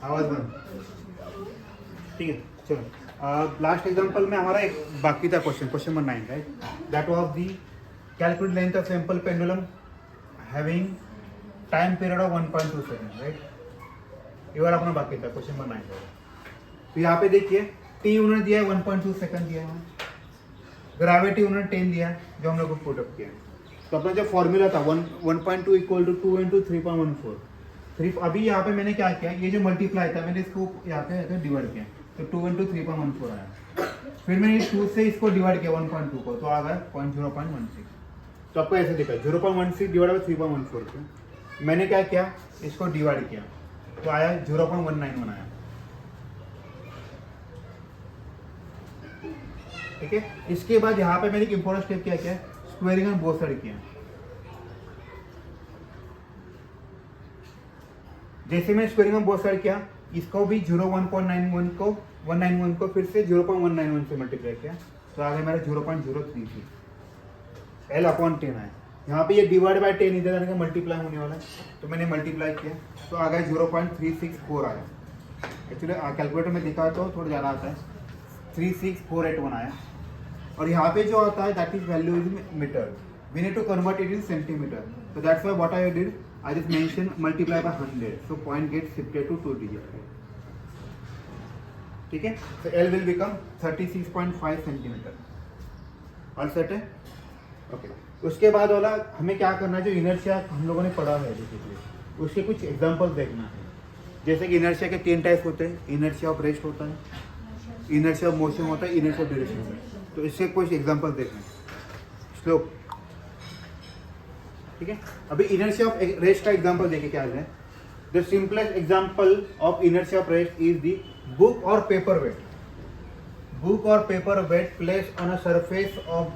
आवाज बंद। ठीक है, चलो लास्ट एग्जांपल में हमारा एक बाकी था question number 9, right? That was the calculate length of simple pendulum having time period of 1.2 second, right? ये वाला अपना बाकी था क्वेश्चन नंबर 9 का। तो यहाँ पे देखिए टी उन्होंने दिया है 1.2 सेकंड दिया है, ग्रेविटी उन्होंने 10 दिया है जो हम लोग को पुट अप किया है। तो अपना जो फॉर्मूला था 1.2 इक्वल टू 2 इंटू 3.14 3। अभी यहाँ पे मैंने क्या किया, ये जो मल्टीप्लाई था मैंने इसको यहाँ पे डिवाइड किया, तो 2 इंटू 3.14 आया। फिर मैंने 2 से इसको डिवाइड किया 1.2 को, तो आ गया 0.16। तो आपको ऐसे दिखा 0.16 डिवाइड बाई 3.14 को मैंने क्या किया, इसको डिवाइड किया तो आया 0.191 आया। ठीक है, इसके बाद यहाँ पे मैंने एक इंपॉर्टेंट स्टेप क्या किया, स्क्वेयरिंग ऑन बोथ साइड किया। जैसे मैं स्क्वेयरिंग ऑन बोथ साइड किया, इसको भी 191 को फिर से 0.191 से मल्टीप्लाई किया, तो आगे मेरा 0.033 L अपॉन 10 आया। यहाँ पे ये डिवाइड बाय 10 इधर आने का मल्टीप्लाई होने वाला है, तो मैंने मल्टीप्लाई किया तो आ गया 0.364 आया। एक्चुअली कैलकुलेटर में दिखा तो थोड़ा ज़्यादा आता है, 36481 आया। और यहाँ पे जो आता है that is value in metre, we need to convert it in centimetre, so that's why what I did, I just mentioned multiply by 100, so point gets shifted to 2 digit. ठीक है, so L will become 36.5 centimetre. All set है, okay. उसके बाद वाला हमें क्या करना है, जो इनर्शिया हम लोगों ने पढ़ा है बेसिकली उसके कुछ एग्जांपल देखना है। जैसे कि इनर्शिया के 3 टाइप होते हैं, इनर्शिया ऑफ रेस्ट होता है, इनर्शिया ऑफ मोशन होता है, इनर्शिया ऑफ ड्यूरेशन होता है। तो इससे कुछ एग्जांपल देखना है। स्लोप, ठीक है। अभी इनर्शिया ऑफ रेस्ट का एग्जांपल देखे क्या है। The simplest example of inertia of rest is the book और पेपर वेट। बुक और paperweight place on a surface of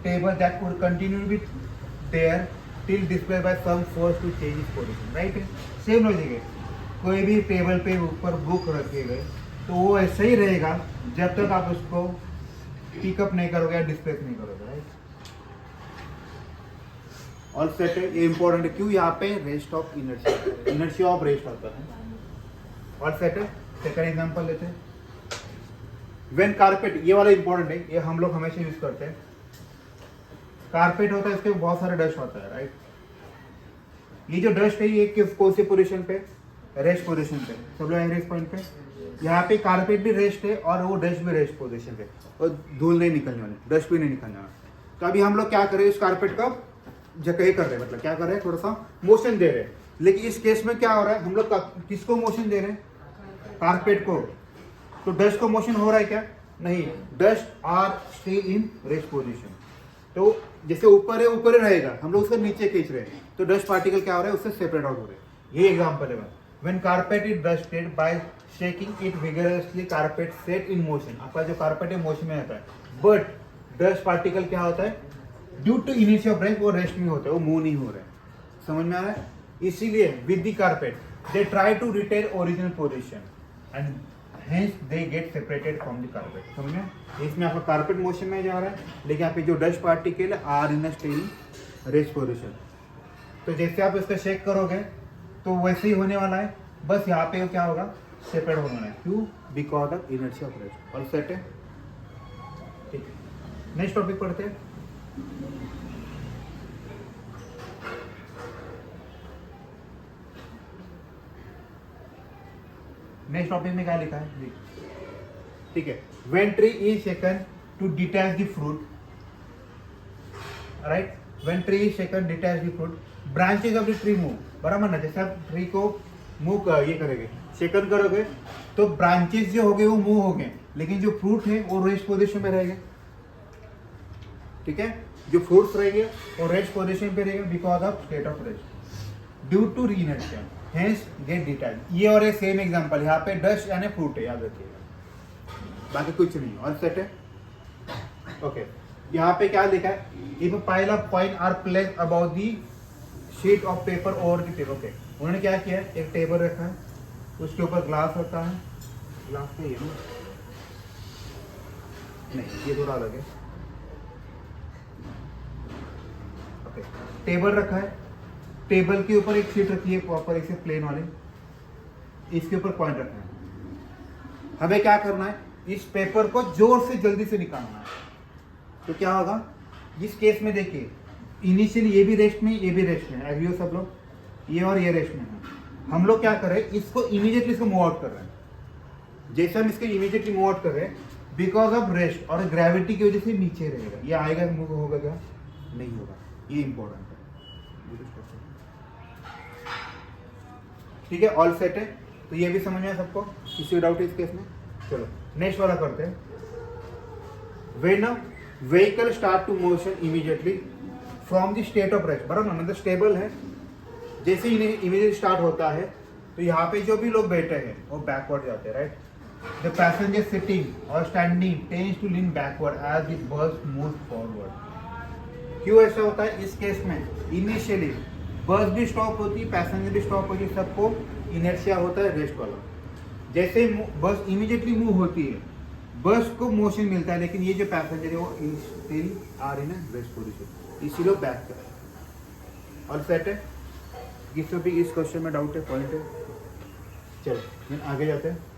table that would continue be there till display by some force to change its position, right? Same logic है, कोई भी table पे ऊपर book रखे गए तो वो ऐसे ही रहेगा जब तक आप उसको पिकअप नहीं करोगे या डिस्प्ले नहीं करोगे, राइट? ऑल सेट है, ये इंपॉर्टेंट है। क्यों? यहाँ पे rest of inertia, inertia of rest होता है। ऑल सेट है। सेकंड एग्जांपल लेते हैं, व्हेन कारपेट, ये वाला इंपॉर्टेंट है, ये हम लोग हमेशा यूज करते हैं। कारपेट होता है, इसके बहुत सारे डस्ट होता है, राइट? ये जो डस्ट है ये किस कौन सी पोजीशन पे, रेस्ट पोजीशन पे, सब लोग रेस्ट पॉइंट पे। यहाँ पे कारपेट भी रेस्ट है और वो डस्ट भी रेस्ट पोजीशन पे, और धूल नहीं निकलने वाली, डस्ट भी नहीं निकलने वाला। तो अभी हम लोग क्या कर रहे हैं, इस कारपेट का जगह कर रहे हैं, मतलब क्या कर रहे हैं, थोड़ा सा मोशन दे रहे हैं। लेकिन इस केस में क्या हो रहा है, हम लोग किसको मोशन दे रहे हैं, कारपेट को। तो डस्ट को मोशन हो रहा है क्या? नहीं, dust are stay in rest position. तो जैसे ऊपर है ऊपर ही रहेगा, हम लोग उसको नीचे खींच रहे हैं, तो डस्ट पार्टिकल क्या हो रहा है, उससे सेपरेट आउट हो रहे हैं। ये एग्जांपल है। When carpet is dusted bye shaking it vigorously, carpet set in motion. आपका जो कारपेट है मोशन में आता है, बट डस्ट पार्टिकल क्या होता है, ड्यू टू इनिशियल ब्रेक वो रेस्ट में होता है, वो मूव नहीं हो रहा है। समझ में आ रहा है? इसीलिए with the carpet they try to retain original position and hence they get separated from the carpet. समझ में? इसमें आपका कारपेट मोशन में जा रहा है, लेकिन यहाँ पे जो dust particle are in stay in rest position. तो जैसे आप इसको शेक करोगे तो वैसे ही होने वाला है, बस यहाँ पे क्या होगा, सेपरेट होने वाला है। क्यों? Because of inertia of rest. All set है, ठीक है। नेक्स्ट टॉपिक पढ़ते हैं। नेक्स्ट टॉपिक में क्या लिखा है, ठीक है। When tree is shaken to detach the fruit, right? When tree is shaken detach the fruit, branches of the tree move. बराबर ना? जैसे आप ट्री को मूव ये करेंगे, शेकन करोगे तो ब्रांचेस जो हो गए वो मूव हो गए, लेकिन जो फ्रूट है वो रेस्ट पोजीशन में रहेंगे। ठीक है, जो फ्रूट्स रहेंगे वो रेस्ट पोजीशन पे रहेंगे because of state of rest due to inertia, hence get detach. ये और एक सेम एग्जांपल, यहाँ पे डस्ट यानी फ्रूट है, याद रखिएगा, बाकी कुछ नहीं। और सेट है, ओके। यहाँ पे क्या लिखा है, if pile of coin are placed about the sheet of paper over the table. Okay, उन्होंने क्या किया है, एक टेबल रखा है, उसके ऊपर ग्लास रखा है, ग्लास तो ये नहीं, ये थोड़ा अलग है। ओके, टेबल रखा है, टेबल के ऊपर एक शीट रखी है प्रॉपर, इसे प्लेन वाली, इसके ऊपर पॉइंट रखना है। हमें क्या करना है, इस पेपर को जोर से जल्दी से निकालना है। तो क्या होगा, इस केस में देखिए इनिशियली ये भी रेस्ट में, ये भी रेस्ट में, एग्री हो सब लोग, ये और ये रेस्ट में है। हम लोग क्या कर रहे हैं, इसको इमीडिएटली इसको मूव आउट कर रहे हैं। जैसे हम इसको इमीडिएटली मूव आउट कर रहे हैं, बिकॉज ऑफ रेस्ट और ग्रेविटी की वजह से नीचे रहेगा, ये आएगा मूव होगा क्या, नहीं होगा। ये इंपॉर्टेंट है, ठीक है। ऑल सेट है, तो ये भी समझ में आया सबको, किसी डाउट है इस केस में। चलो नेक्स्ट वाला करते हैं। When a vehicle start to motion immediately from the state of rest, बराबर ना, मतलब स्टेबल है, जैसे ही इमीडिएटली स्टार्ट होता है तो यहाँ पे जो भी लोग बैठे हैं वो बैकवर्ड जाते हैं, राइट। द पैसेंजर सिटिंग और standing tends to lean backward as the bus move forward. क्यों ऐसा होता है इस केस में, इनिशियली बस भी स्टॉप होती है, पैसेंजर भी स्टॉप होती है, सबको इनर्शिया होता है रेस्ट वाला। जैसे बस इमीडिएटली मूव होती है, बस को मोशन मिलता है, लेकिन ये जो पैसेंजर है वो still are in rest position, इसीलिए बैक कर। और सेट है, किसी भी इस क्वेश्चन में डाउट है, पॉइंट है, चलो आगे जाते हैं।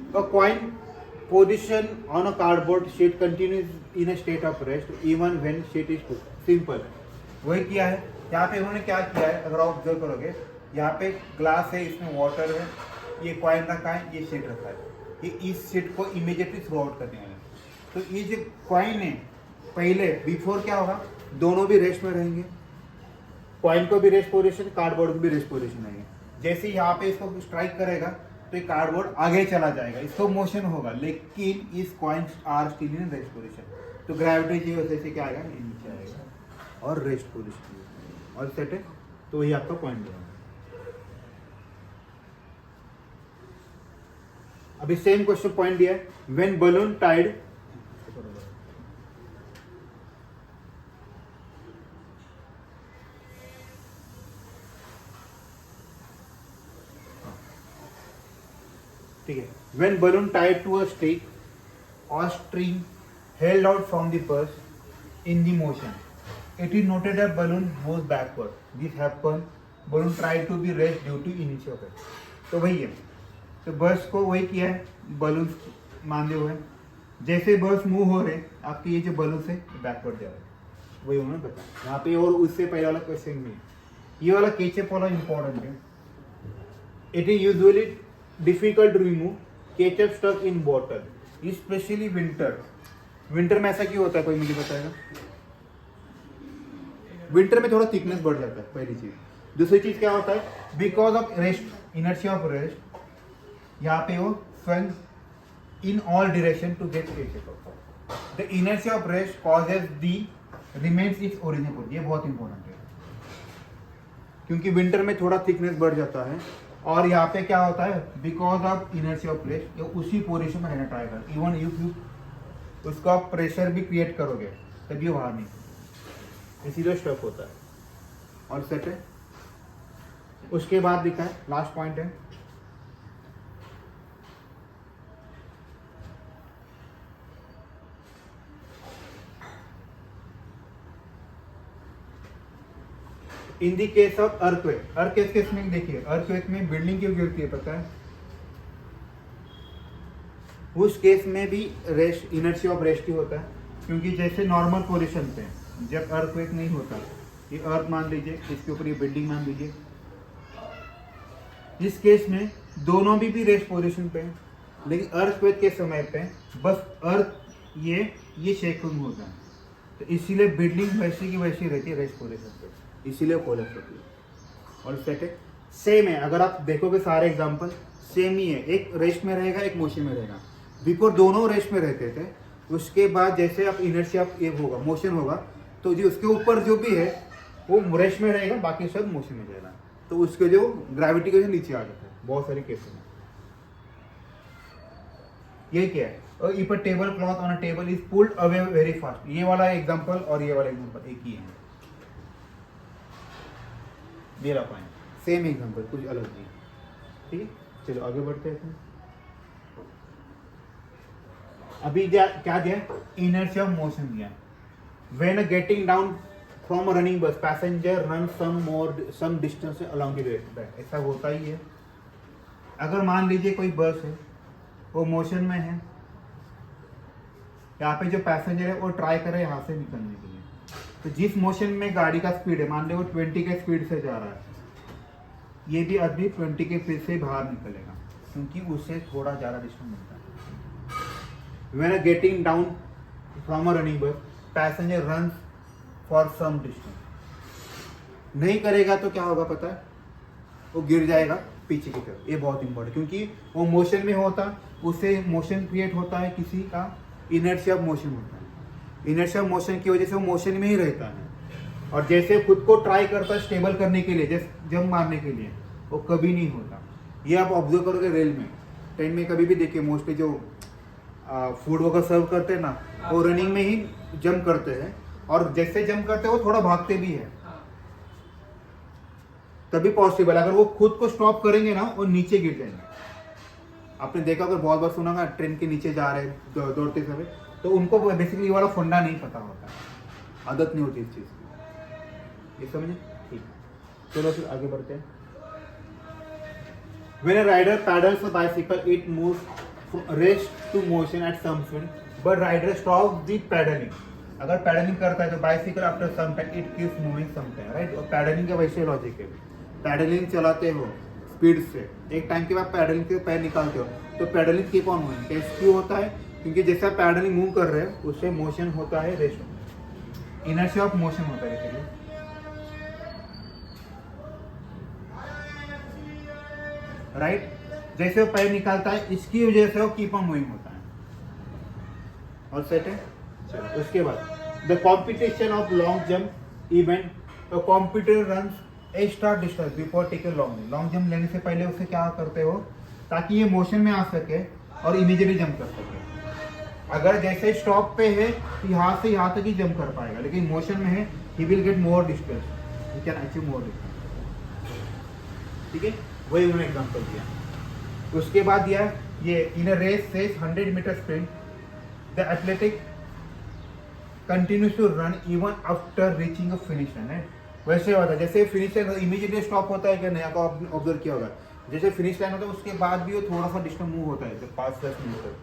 A coin position on a cardboard sheet continues in a state of rest even when sheet is put. Simple, वही किया है यहाँ पे। उन्होंने क्या किया है, अगर आप ऑब्जर्व करोगे, यहाँ पे ग्लास है, इसमें वाटर है, ये कॉइन रखा है, ये शीट रखा है, ये इस शीट को इमीडिएटली थ्रो आउट करने वाले। तो ये जो कॉइन है, पहले बिफोर क्या होगा, दोनों भी रेस्ट में रहेंगे, कॉइन को भी रेस्ट पोजीशन, कार्डबोर्ड को भी रेस्ट पोजीशन रहेंगे। जैसे यहाँ पे इसको स्ट्राइक करेगा तो ये कार्डबोर्ड आगे चला जाएगा, इसको मोशन होगा, लेकिन इस coin are still in rest position. तो ग्रेविटी की वजह से क्या आएगा, नीचे आएगा और रेस्ट पोजीशन। और सेट है, तो ये आपका पॉइंट है। अभी सेम क्वेश्चन पॉइंट दिया है, व्हेन बलून टाइड, ठीक है, when balloon tied to a stick or string held out from the bus in the motion, it is noted that balloon moves backward. This happen, balloon tried to be raised due to inertia of it. तो वही है, तो बस को वही किया है, balloon बांधे हुए हैं, जैसे बस मूव हो रहे आपके ये जो बलून से बैकवर्ड जा रहे हैं, वही उन्होंने बताया यहाँ पे। और उससे पहले वाला क्वेश्चन में ये वाला केचप वाला इंपॉर्टेंट है। It is usually difficult to remove ketchup stuck in bottle, especially winter. Winter में ऐसा क्यों होता है, कोई मुझे बताएगा? विंटर में थोड़ा थिकनेस बढ़ जाता है, पहली चीज। दूसरी चीज क्या होता है, because of rest, inertia of rest, यहाँ पे वो swing in all direction to get ketchup. The inertia of rest causes the remains its original position. ये बहुत इंपॉर्टेंट है, क्योंकि विंटर में थोड़ा थिकनेस बढ़ जाता है, और यहाँ पे क्या होता है, because of inertia of rest, ये उसी पोजीशन में रहना ट्राई कर। इवन यू उसका प्रेशर भी क्रिएट करोगे तभी वहां नहीं, इसीलिए स्टक होता है। और सेट है, उसके बाद लिखा है, लास्ट पॉइंट है, in the case of earthquake. Earthquake case में देखिए, अर्थक्वेक में बिल्डिंग क्यों गिरती है पता है? उस केस में भी रेस्ट, इनर्शिया ऑफ रेस्ट ही होता है, क्योंकि जैसे नॉर्मल पोजीशन पे जब अर्थक्वेक नहीं होता, ये अर्थ मान लीजिए, इसके ऊपर ये बिल्डिंग मान लीजिए, इस केस में दोनों भी रेस्ट पोजीशन पे है, लेकिन अर्थक्वेक के समय पे बस अर्थ ये शेकिंग होता है, तो इसीलिए बिल्डिंग वैसी की वैसी रहती है रेस्ट पोजीशन पे, इसीलिए कोलैप्स होती है। और सेट सेम है, अगर आप देखोगे सारे एग्जांपल सेम ही है, एक रेस्ट में रहेगा, एक मोशन में रहेगा। बिफोर दोनों रेस्ट में रहते थे, उसके बाद जैसे आप इनर्शिया होगा, मोशन होगा, तो जो उसके ऊपर जो भी है वो रेस्ट में रहेगा, बाकी सब मोशन में रहेगा, तो उसके जो ग्रेविटी के नीचे आ जाता है बहुत सारे केसेस में। ये क्या है, और if a table cloth on a table is pulled away very fast. ये वाला एग्जांपल और ये वाला एग्जांपल एक ही है, मेरा पॉइंट सेम एग्जांपल, कुछ अलग नहीं। ठीक है, चलो आगे बढ़ते हैं। अभी क्या दिया, इनर्शिया ऑफ मोशन दिया। When getting down from running bus passenger run some distance along the back, ऐसा होता ही है। अगर मान लीजिए कोई बस है वो मोशन में है, यहाँ पे जो पैसेंजर है वो ट्राई करे यहाँ से निकलने के लिए, तो जिस मोशन में गाड़ी का स्पीड है, मान लो वो 20 के स्पीड से जा रहा है, ये भी आदमी 20 के स्पीड से बाहर निकलेगा क्योंकि उससे थोड़ा ज़्यादा डिस्टेंस मिलता है। When getting down from a running bus passenger run for some distance, नहीं करेगा तो क्या होगा पता है, वो गिर जाएगा पीछे की तरफ। ये बहुत इंपॉर्टेंट, क्योंकि वो मोशन में होता, उससे मोशन क्रिएट होता है, किसी का इनर्शिया ऑफ मोशन होता है। इनर्शिया ऑफ मोशन की वजह से वो मोशन में ही रहता है, और जैसे खुद को ट्राई करता है स्टेबल करने के लिए, जैसे जंप मारने के लिए, वो कभी नहीं होता। ये आप ऑब्जर्व करोगे रेल में, ट्रेन में कभी भी देखिए, मोस्टली जो फूड वगैरह सर्व करते हैं ना, वो रनिंग में ही जंप करते हैं, और जैसे जंप करते हैं वो थोड़ा भागते भी है, तभी पॉसिबल। अगर वो खुद को स्टॉप करेंगे ना, वो नीचे गिर जाएंगे। आपने देखा, अगर बहुत बार सुना ना, ट्रेन के नीचे जा रहे हैं दौड़ते समय, तो उनको बेसिकली ये वाला फंडा नहीं पता होता है, आदत नहीं होती इस चीज़ की। ये समझे? ठीक, चलो फिर आगे बढ़ते हैं। When a rider pedals a bicycle, it moves from rest to motion at some point, but rider stops the pedaling. अगर पैडलिंग करता है तो bicycle after some time it keeps moving some time, right. और pedalling का वैसे logic है, paddling चलाते हो स्पीड से, एक टाइम के बाद पैडलिंग के पैर निकालते हो, तो पैडलिंग कीप ऑन मूविंग। कैसे क्यों होता है? क्योंकि जैसा पैडलिंग मूव कर रहे हैं उससे मोशन होता है, रेस्ट इनर्शिया ऑफ मोशन होता है इसके लिए, राइट। जैसे वो पैर निकालता है इसकी वजह से वो कीप ऑन मूविंग होता है। और सेट है। चलो उसके बाद the competition of long jump event, तो competitor runs extra distance before taking long jump लेने से पहले उसे क्या करते हो, ताकि ये मोशन में आ सके और इमीडिएटली जंप कर सके। अगर जैसे स्टॉप पे है तो यहाँ से यहाँ तक ही जंप कर पाएगा, लेकिन मोशन में है he will get more distance, he can achieve more distance. ठीक है, वही उन्होंने एग्जाम्पल दिया। उसके बाद दिया ये इन अ रेस से 100 metre sprint the athletic continues to run even after reaching a finish line. वैसे होता है जैसे फिनिश लाइन इमीडिएटली स्टॉप होता है कि नहीं, आपको ऑब्जर्व किया होगा, जैसे फिनिश लाइन होता है उसके बाद भी वो थोड़ा सा डिस्टेंस मूव होता है, 5-10 मिनट तक।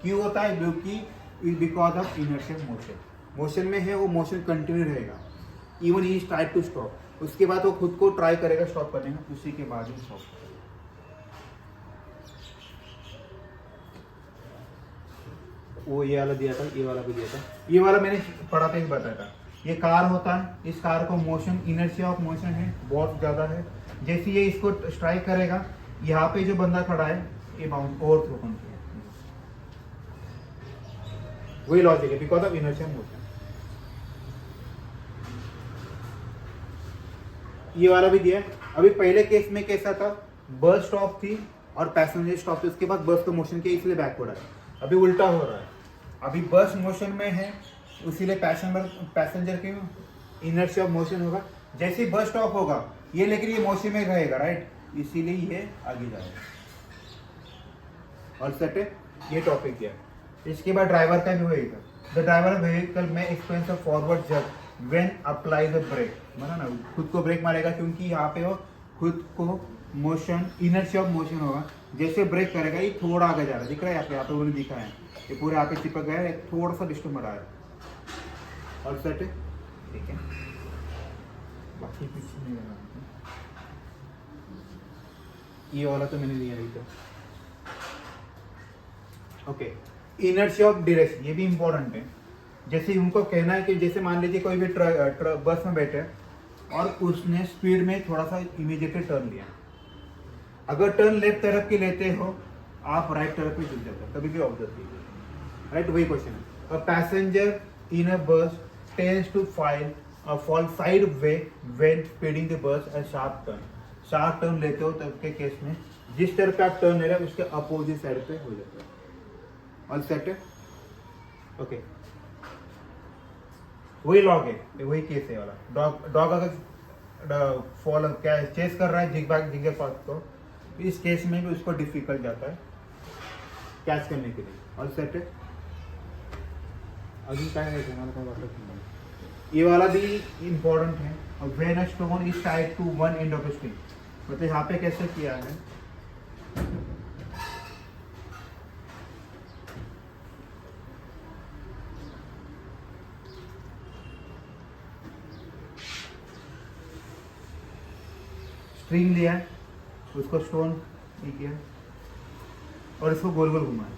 क्यों होता है? क्योंकि because of inertial motion, motion में है वो मोशन कंटिन्यू रहेगा, even he is try to stop, उसके बाद वो खुद को ट्राई करेगा स्टॉप करने का, उसी के बाद ही स्टॉप करेगा। वो ये वाला दिया था, ये वाला भी दिया था, ये वाला मैंने पढ़ा था, बताया था। ये कार होता है, इस कार को मोशन इनर्शिया ऑफ मोशन है बहुत ज़्यादा है। जैसे ये इसको स्ट्राइक करेगा, यहाँ पे जो बंदा खड़ा है ये बाउंड ओवरथ्रो कर, वही लॉजिक है, बिकॉज ऑफ इनर्शिया मोशन। ये वाला भी दिया। अभी पहले केस में कैसा था, बस स्टॉप थी और पैसेंजर स्टॉप थी, उसके बाद बस को मोशन किया इसलिए बैकवर्ड है। अभी उल्टा हो रहा है, अभी बस मोशन में है इसीलिए पैसेंजर की इनर्शिया ऑफ मोशन होगा। जैसे ही बस स्टॉप होगा ये, लेकिन ये मोशन में रहेगा, राइट, इसीलिए ये आगे जाएगा। और सेट है, ये टॉपिक दिया। इसके बाद ड्राइवर का भी वही था, द ड्राइवर व्हीकल में experience a forward jerk when apply the brake, माना ना खुद को ब्रेक मारेगा, क्योंकि यहाँ पे वो खुद को मोशन इनर्शिया ऑफ मोशन होगा। जैसे ब्रेक करेगा ये थोड़ा आगे जा रहा है, दिख रहा है यहाँ पे उन्होंने दिखा है, ये पूरे यहाँ पे चिपक गया है, थोड़ा सा डिस्टर्ब रहा है। और सेट है, ठीक है, बाकी कुछ नहीं है। ये वाला तो मैंने लिया नहीं था। ओके, इनर्शिया ऑफ डायरेक्शन, ये भी इंपॉर्टेंट है। जैसे उनको कहना है कि जैसे मान लीजिए कोई भी बस में बैठे और उसने स्पीड में थोड़ा सा इमीडिएटली टर्न लिया, अगर टर्न लेफ्ट तरफ की लेते हो आप राइट तरफ में झुक जाते हो, कभी भी ऑब्जर्व कीजिए, राइट, वही क्वेश्चन है। A passenger in a bus tends to fall side way when speeding the bus at sharp turn लेते हो तब के केस में जिस तरफ आप टर्न ले रहे हो उसके अपोजिट साइड पे हो जाता है। ऑल सेट है, ओके, वही लॉग है, वही केस है वाला। डॉग अगर फॉलो क्या चेस कर रहा है जिग पाथ को, इस केस में भी उसको डिफिकल्ट जाता है कैच करने के लिए। और सेट है, अभी क्या है हमारा ये वाला भी इम्पोर्टेंट है। और when a stone is tied to one end of the string, मतलब यहाँ पे कैसे किया है, स्ट्रिंग लिया है, उसको स्टोन किया और इसको गोल गोल घुमाया,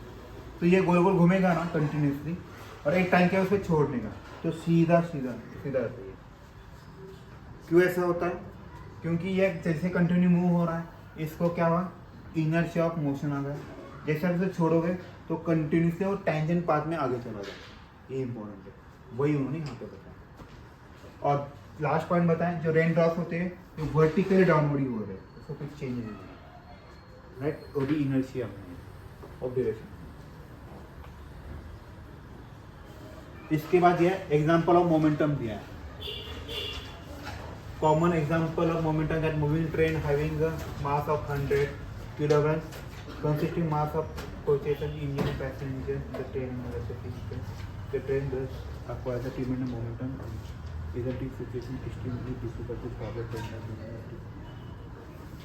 तो ये गोल गोल घूमेगा ना कंटिन्यूसली, और एक टाइम क्या है उसको छोड़ने का, तो सीधा सीधा सीधा रहता है। क्यों ऐसा होता है? क्योंकि ये जैसे कंटिन्यू मूव हो रहा है, इसको क्या हुआ, इनर्शिया ऑफ मोशन आ गया। जैसे आप इसे छोड़ोगे तो कंटिन्यूसली और टेंजेंट पाथ में आगे चला जाए, ये इंपॉर्टेंट है, वही उन्होंने यहाँ पे बताया। और लास्ट पॉइंट बताएं, जो रेन ड्रॉप होते हैं तो वर्टिकली डाउनवर्ड ही हो रहे हैं, उसको कुछ चेंज नहीं है, राइट, वो भी इनर्शिया ऑफ डायरेक्शन। इसके बाद ये एग्जांपल ऑफ मोमेंटम दिया है। Common example of momentum that moving train having a mass of 100 kilograms consisting mass of coaches engine passenger the train the train thus acquires a tremendous momentum resulting situation extremely difficult to follow train।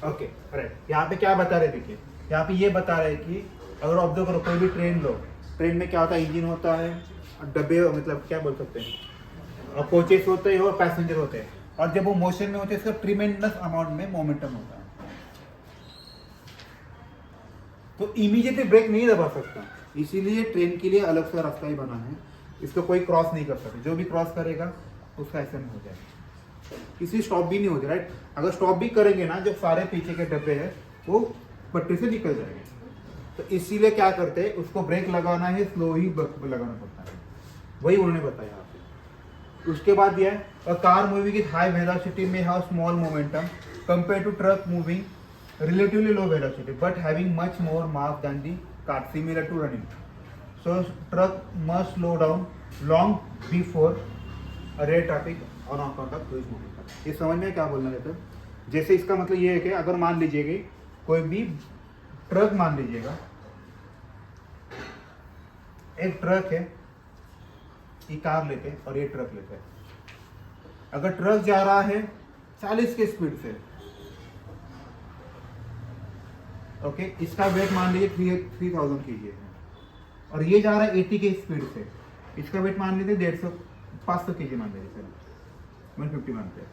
Okay right, यहाँ पे क्या बता रहे, देखिए यहाँ पे ये बता रहे कि अगर ऑब्जर्व करो कोई भी ट्रेन लो, ट्रेन में क्या होता है, इंजन होता है, डब्बे मतलब क्या बोल सकते हैं, और कोचेस होते हैं और पैसेंजर होते हैं, और जब वो मोशन में होते हैं इसका ट्रिमेंडस अमाउंट में मोमेंटम होता है, तो इमीडिएटली ब्रेक नहीं दबा सकता, इसीलिए ट्रेन के लिए अलग से रास्ता ही बना है, इसको कोई क्रॉस नहीं कर सकता, जो भी क्रॉस करेगा उसका एक्सीडेंट हो जाएगा, किसी स्टॉप भी नहीं होती, राइट। अगर स्टॉप भी करेंगे ना, जो सारे पीछे के डब्बे हैं वो पटरी से निकल जाएंगे, तो इसीलिए क्या करते हैं, उसको ब्रेक लगाना है, स्लो ही लगाना पड़ता है, वही उन्होंने बताया यहाँ पे। उसके बाद यह a car moving with high velocity में have small momentum compare to truck moving relatively low velocity but having much more mass than the car, similar to running, so truck must slow down long before a rear traffic on account of cruise momentum। ये समझ में क्या बोलना चाहते हैं? जैसे इसका मतलब ये है कि अगर मान लीजिएगा कोई भी ट्रक, मान लीजिएगा एक ट्रक है, ये कार लेते हैं और ये ट्रक लेते हैं, अगर ट्रक जा रहा है 40 के स्पीड से, ओके, इसका वेट मान लीजिए 3000 kg है, और ये जा रहा है 80 के स्पीड से, इसका वेट मान लीजिए 500 kg मान लीजिए, 150 मानते हैं।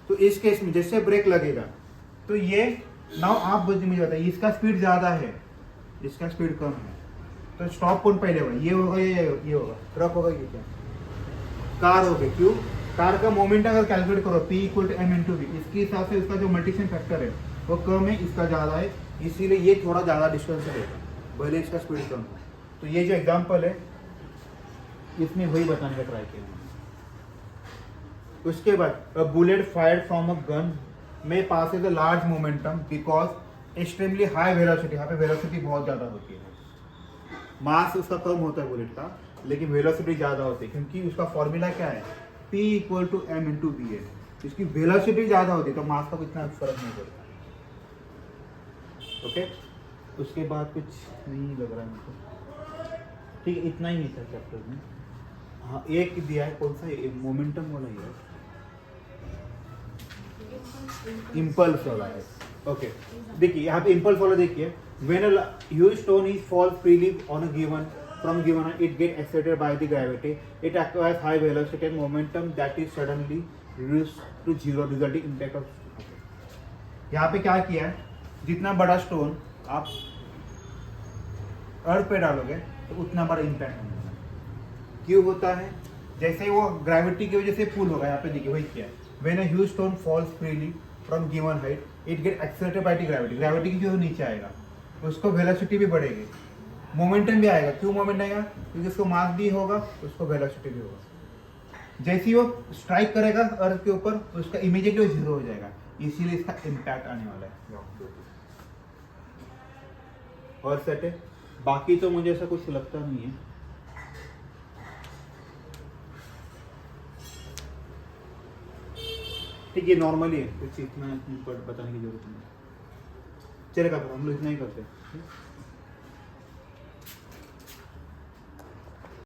तो इस केस में जैसे ब्रेक लगेगा तो ये नाउ आप मुझे बताइए, इसका स्पीड ज़्यादा है, इसका स्पीड कम है, तो स्टॉप कौन पहले होगा, ये होगा या ये होगा, ट्रक होगा, ये क्या कार होगी। क्यों? कार का मोमेंट अगर कैलकुलेट करो P = m × v, इसके हिसाब से इसका जो मल्टीप्लिकेशन फैक्टर है वो कम है, इसका ज़्यादा है, इसीलिए ये थोड़ा ज़्यादा डिस्टेंस रहेगा, भले इसका स्पीड कम हो। तो ये जो एग्जांपल है इसमें वही बताने का ट्राई किया। उसके बाद bullet fired from a gun में पास is a large momentum because extremely high velocity, यहाँ पे वेलोसिटी बहुत ज़्यादा होती है, मास उसका कम होता है बुलेट का, लेकिन वेलोसिटी ज़्यादा होती है, क्योंकि उसका फॉर्मूला क्या है, P = m × v है, इसकी वेलोसिटी ज़्यादा होती है तो मास का इतना फर्क नहीं पड़ता। ओके, उसके बाद कुछ नहीं लग रहा है मुझको, ठीक है, इतना ही नहीं था चैप्टर में। हाँ, एक दिया है, कौन सा मोमेंटम वाला ही है, इम्पल्स वाला है। ओके, देखिए यहाँ पे इम्पल्स वाला देखिए, when a huge stone is fall freely on a given from given it get accelerated by the gravity, it acquires high velocity and momentum that is suddenly reduced to zero resulting impact of। यहाँ पे क्या किया है, जितना बड़ा stone आप अर्थ पे डालोगे तो उतना बड़ा इम्पैक्ट होगा। क्यों होता है? जैसे वो ग्रेविटी की वजह से पुल होगा, यहाँ पे देखिए वही किया है, when a huge stone falls freely from given height it get accelerated by the gravity, gravity की जो नीचे आएगा उसको वेलोसिटी भी बढ़ेगी, मोमेंटम भी आएगा। क्यों मोमेंट आएगा? क्योंकि उसको मास भी होगा, उसको वेलोसिटी भी होगा। जैसे ही वो स्ट्राइक करेगा अर्थ के ऊपर तो उसका इमीडिएटली जीरो हो जाएगा, इसीलिए इसका इम्पैक्ट आने वाला है। और सेट है, बाकी तो मुझे ऐसा कुछ लगता नहीं है। ठीक है, नॉर्मली है, कुछ इतना बताने की जरूरत नहीं। चलेगा, हम लोग इतना ही करते हैं।